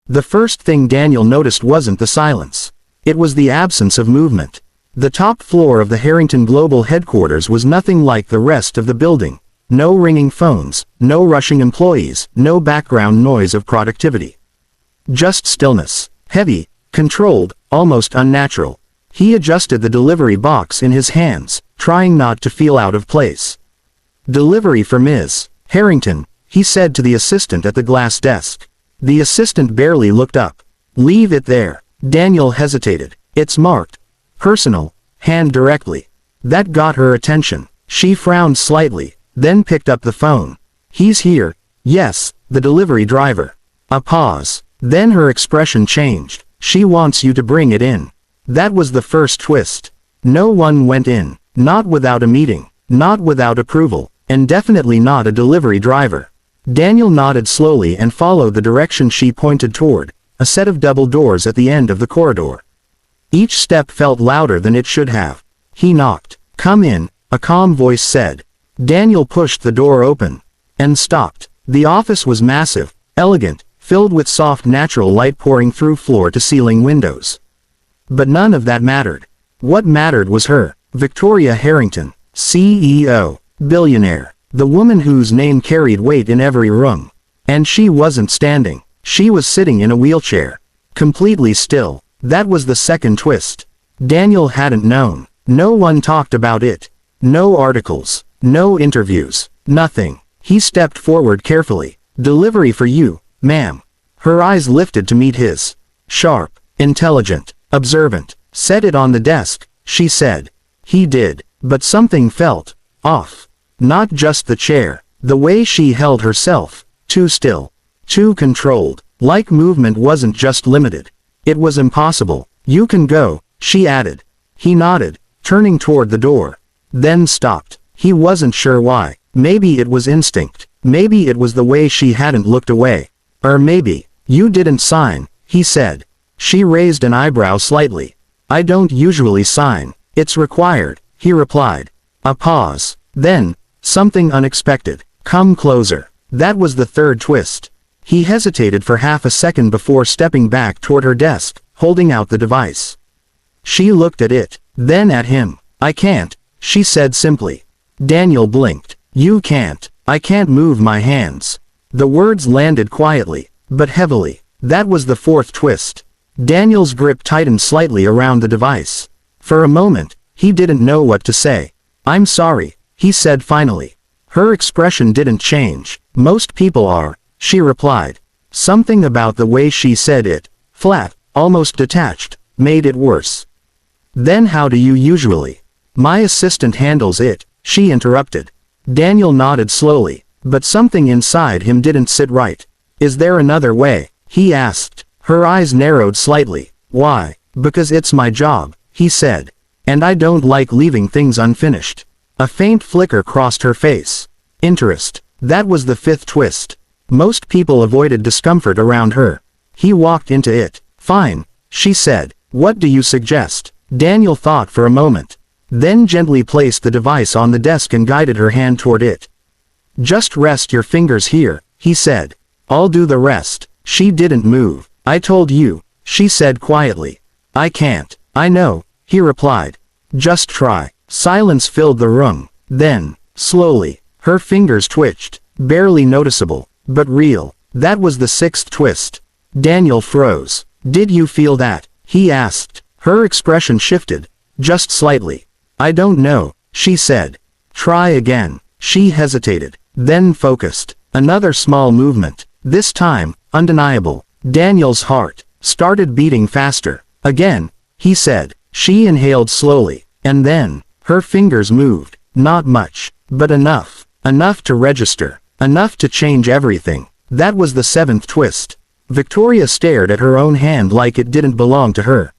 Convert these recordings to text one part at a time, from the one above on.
The first thing Daniel noticed wasn't the silence. It was the absence of movement. The top floor of the Harrington Global headquarters was nothing like the rest of the building. No ringing phones, no rushing employees, no background noise of productivity. Just stillness. Heavy, controlled, almost unnatural. He adjusted the delivery box in his hands, trying not to feel out of place. "Delivery for Ms. Harrington," he said to the assistant at the glass desk. The assistant barely looked up. "Leave it there." Daniel hesitated. "It's marked personal, hand directly." That got her attention. She frowned slightly, then picked up the phone. "He's here." "Yes, the delivery driver." A pause. Then her expression changed. "She wants you to bring it in." That was the first twist. No one went in. Not without a meeting. Not without approval. And definitely not a delivery driver. Daniel nodded slowly and followed the direction she pointed toward, a set of double doors at the end of the corridor. Each step felt louder than it should have. He knocked. "Come in," a calm voice said. Daniel pushed the door open. And stopped. The office was massive, elegant, filled with soft natural light pouring through floor-to-ceiling windows. But none of that mattered. What mattered was her, Victoria Harrington, CEO, billionaire, the woman whose name carried weight in every room. And she wasn't standing. She was sitting in a wheelchair. Completely still. That was the second twist. Daniel hadn't known. No one talked about it. No articles. No interviews. Nothing. He stepped forward carefully. "Delivery for you, ma'am." Her eyes lifted to meet his. Sharp, intelligent, observant. "Set it on the desk," she said. He did, but something felt off. Not just the chair, the way she held herself, too still, too controlled, like movement wasn't just limited. It was impossible. "You can go," she added. He nodded, turning toward the door. Then stopped. He wasn't sure why. Maybe it was instinct. Maybe it was the way she hadn't looked away. Or maybe, "You didn't sign," he said. She raised an eyebrow slightly. "I don't usually sign. It's required," he replied. A pause. Then, something unexpected. "Come closer." That was the third twist. He hesitated for half a second before stepping back toward her desk, holding out the device. She looked at it, then at him. "I can't," she said simply. Daniel blinked. "You can't." "I can't move my hands." The words landed quietly, but heavily. That was the fourth twist. Daniel's grip tightened slightly around the device. For a moment, he didn't know what to say. "I'm sorry," he said finally. Her expression didn't change. "Most people are," she replied. Something about the way she said it, flat, almost detached, made it worse. "Then how do you usually?" "My assistant handles it," she interrupted. Daniel nodded slowly, but something inside him didn't sit right. "Is there another way?" he asked. Her eyes narrowed slightly. "Why?" "Because it's my job," he said. "And I don't like leaving things unfinished." A faint flicker crossed her face. Interest. That was the fifth twist. Most people avoided discomfort around her. He walked into it. "Fine," she said. "What do you suggest?" Daniel thought for a moment. Then gently placed the device on the desk and guided her hand toward it. "Just rest your fingers here," he said. "I'll do the rest." She didn't move. "I told you," she said quietly. "I can't." "I know," he replied. "Just try." Silence filled the room. Then, slowly, her fingers twitched, barely noticeable, but real. That was the sixth twist. Daniel froze. "Did you feel that?" he asked. Her expression shifted, just slightly. "I don't know," she said. "Try again." She hesitated, then focused. Another small movement. This time, undeniable. Daniel's heart started beating faster. "Again," he said. She inhaled slowly, and then, her fingers moved. Not much, but enough. Enough to register. Enough to change everything. That was the seventh twist. Victoria stared at her own hand like it didn't belong to her.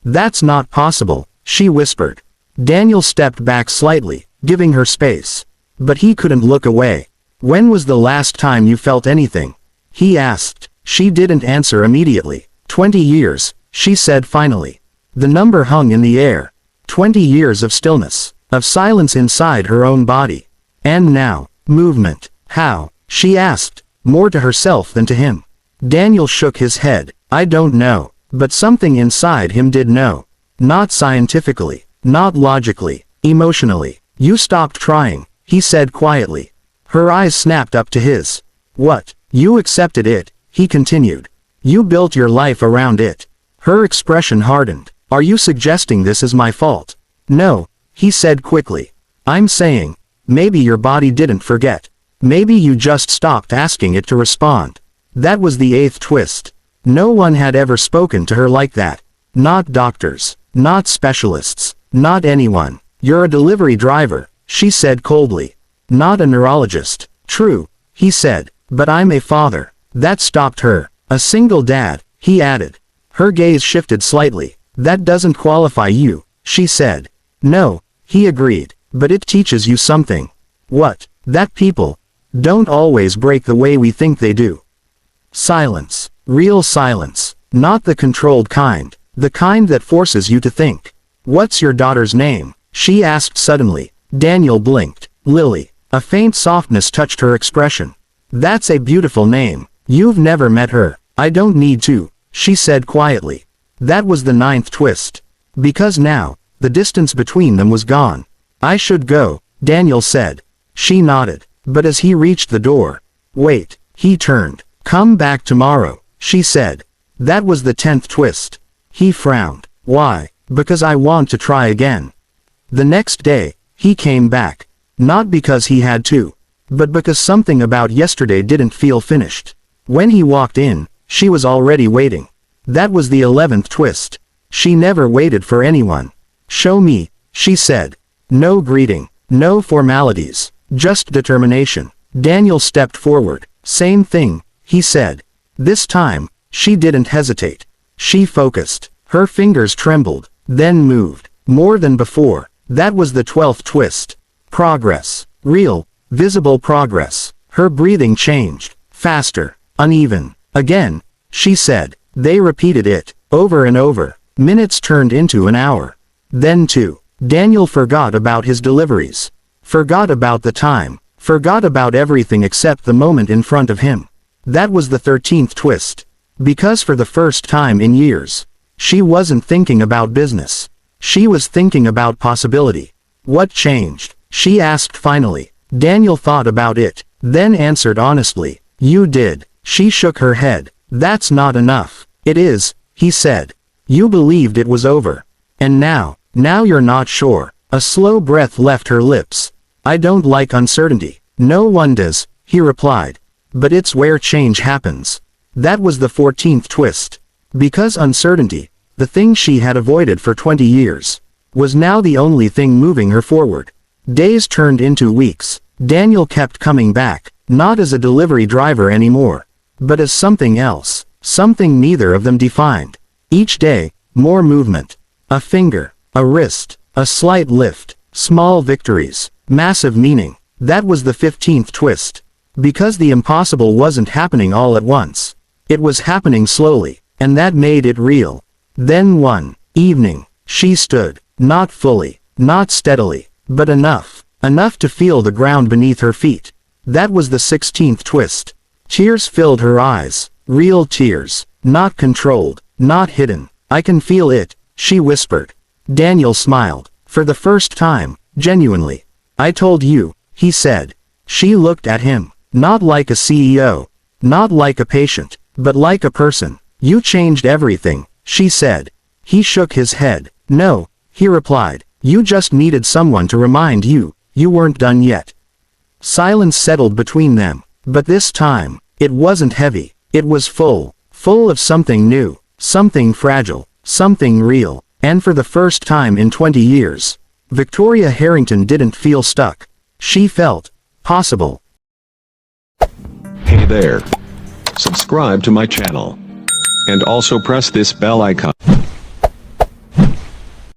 "That's not possible," she whispered. Daniel stepped back slightly, giving her space. But he couldn't look away. "When was the last time you felt anything?" he asked. She didn't answer immediately. 20 years, she said finally. The number hung in the air. 20 years of stillness, of silence inside her own body. And now, movement. How? She asked, more to herself than to him. Daniel shook his head. I don't know. But something inside him did know. Not scientifically, not logically, emotionally. You stopped trying, he said quietly. Her eyes snapped up to his. What? You accepted it, he continued. You built your life around it. Her expression hardened. Are you suggesting this is my fault? No, he said quickly. I'm saying, maybe your body didn't forget. Maybe you just stopped asking it to respond. That was the eighth twist. No one had ever spoken to her like that. Not doctors, not specialists, not anyone. You're a delivery driver, she said coldly. Not a neurologist. True, he said, but I'm a father. That stopped her. A single dad, he added. Her gaze shifted slightly. That doesn't qualify you, she said. No, he agreed, but it teaches you something. What? That people don't always break the way we think they do. Silence. Real silence. Not the controlled kind. The kind that forces you to think. What's your daughter's name? She asked suddenly. Daniel blinked. Lily. A faint softness touched her expression. That's a beautiful name. You've never met her. I don't need to, she said quietly. That was the ninth twist. Because now, the distance between them was gone. I should go, Daniel said. She nodded. But as he reached the door. Wait, he turned. Come back tomorrow, she said. That was the 10th twist. He frowned. Why? Because I want to try again. The next day, he came back. Not because he had to, but because something about yesterday didn't feel finished. When he walked in, she was already waiting. That was the 11th twist. She never waited for anyone. Show me, she said. No greeting, no formalities, just determination. Daniel stepped forward. Same thing, he said. This time, she didn't hesitate. She focused. Her fingers trembled, then moved. More than before. That was the 12th twist. Progress. Real, visible progress. Her breathing changed. Faster. Uneven. Again, she said. They repeated it, over and over. Minutes turned into an hour. Then 2. Daniel forgot about his deliveries. Forgot about the time. Forgot about everything except the moment in front of him. That was the 13th twist. Because for the first time in years, she wasn't thinking about business. She was thinking about possibility. What changed? She asked finally. Daniel thought about it, then answered honestly. You did. She shook her head. That's not enough. It is, he said. You believed it was over. And now you're not sure. A slow breath left her lips. I don't like uncertainty. No one does, he replied. But it's where change happens. That was the 14th twist. Because uncertainty, the thing she had avoided for 20 years, was now the only thing moving her forward. Days turned into weeks. Daniel kept coming back, not as a delivery driver anymore, but as something else, something neither of them defined. Each day, more movement. A finger, a wrist, a slight lift, small victories, massive meaning. That was the 15th twist. Because the impossible wasn't happening all at once. It was happening slowly, and that made it real. Then one evening, she stood, not fully, not steadily, but enough to feel the ground beneath her feet. That was the 16th twist. Tears filled her eyes, real tears, not controlled, not hidden. I can feel it, she whispered. Daniel smiled, for the first time, genuinely. I told you, he said. She looked at him, not like a CEO, not like a patient, but like a person. You changed everything, she said. He shook his head. No, he replied. You just needed someone to remind you, you weren't done yet. Silence settled between them, but this time, it wasn't heavy. It was full of something new, something fragile, something real. And for the first time in 20 years, Victoria Harrington didn't feel stuck. She felt possible. Hey there. Subscribe to my channel. And also press this bell icon.